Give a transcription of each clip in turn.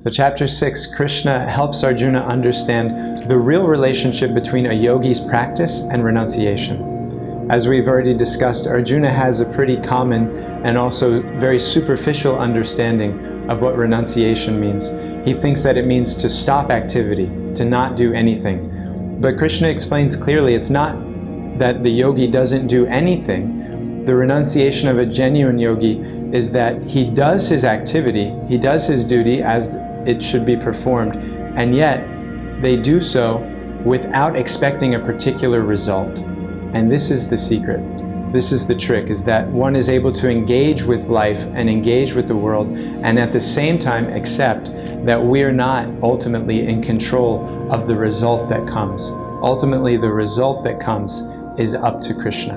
So chapter 6, Krishna helps Arjuna understand the real relationship between a yogi's practice and renunciation. As we've already discussed, Arjuna has a pretty common and also very superficial understanding of what renunciation means. He thinks that it means to stop activity, to not do anything. But Krishna explains clearly it's not that the yogi doesn't do anything. The renunciation of a genuine yogi is that he does his activity, he does his duty as it should be performed, and yet they do so without expecting a particular result. And this is the secret. This is the trick, is that one is able to engage with life and engage with the world, and at the same time accept that we are not ultimately in control of the result that comes. Ultimately, the result that comes is up to Krishna.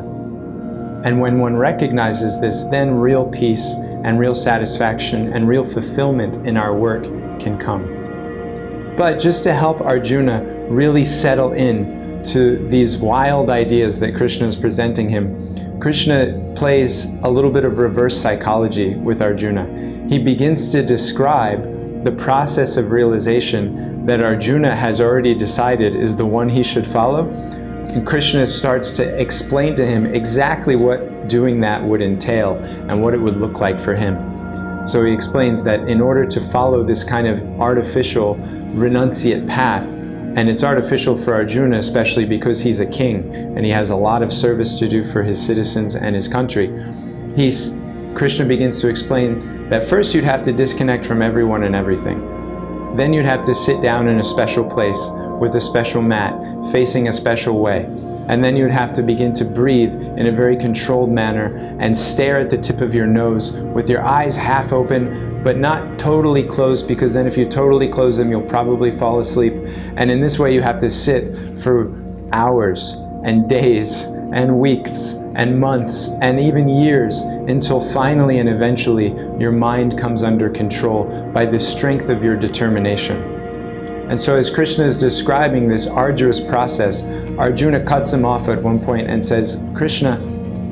And when one recognizes this, then real peace and real satisfaction and real fulfillment in our work can come. But just to help Arjuna really settle in to these wild ideas that Krishna is presenting him, Krishna plays a little bit of reverse psychology with Arjuna. He begins to describe the process of realization that Arjuna has already decided is the one he should follow. And Krishna starts to explain to him exactly what doing that would entail and what it would look like for him. So he explains that in order to follow this kind of artificial renunciate path, and it's artificial for Arjuna especially because he's a king and he has a lot of service to do for his citizens and his country, Krishna begins to explain that first you'd have to disconnect from everyone and everything. Then you'd have to sit down in a special place with a special mat, facing a special way. And then you'd have to begin to breathe in a very controlled manner and stare at the tip of your nose with your eyes half open, but not totally closed, because then if you totally close them, you'll probably fall asleep. And in this way, you have to sit for hours and days and weeks and months and even years until finally and eventually your mind comes under control by the strength of your determination. And so as Krishna is describing this arduous process, Arjuna cuts him off at one point and says, "Krishna,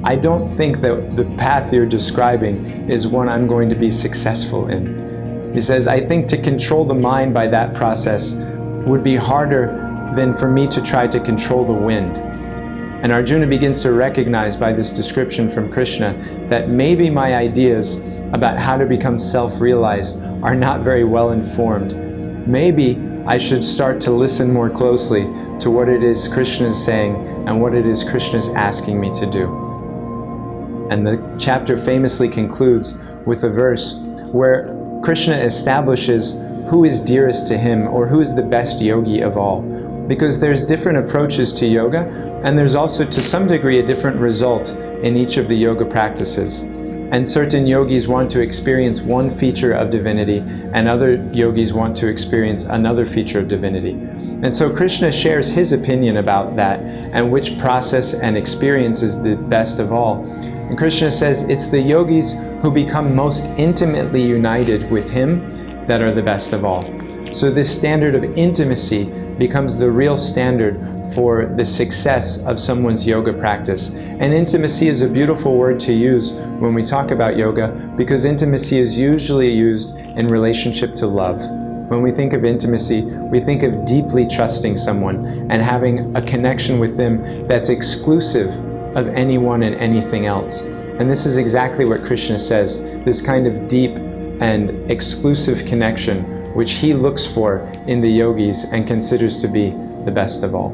I don't think that the path you're describing is one I'm going to be successful in." He says, "I think to control the mind by that process would be harder than for me to try to control the wind." And Arjuna begins to recognize by this description from Krishna that maybe my ideas about how to become self-realized are not very well informed. Maybe I should start to listen more closely to what it is Krishna is saying and what it is Krishna is asking me to do. And the chapter famously concludes with a verse where Krishna establishes who is dearest to him, or who is the best yogi of all. Because there's different approaches to yoga, and there's also to some degree a different result in each of the yoga practices. And certain yogis want to experience one feature of divinity, and other yogis want to experience another feature of divinity. And so Krishna shares his opinion about that and which process and experience is the best of all. And Krishna says it's the yogis who become most intimately united with him that are the best of all. So this standard of intimacy becomes the real standard for the success of someone's yoga practice. And intimacy is a beautiful word to use when we talk about yoga, because intimacy is usually used in relationship to love. When we think of intimacy, we think of deeply trusting someone and having a connection with them that's exclusive of anyone and anything else. And this is exactly what Krishna says, this kind of deep and exclusive connection which he looks for in the yogis and considers to be the best of all.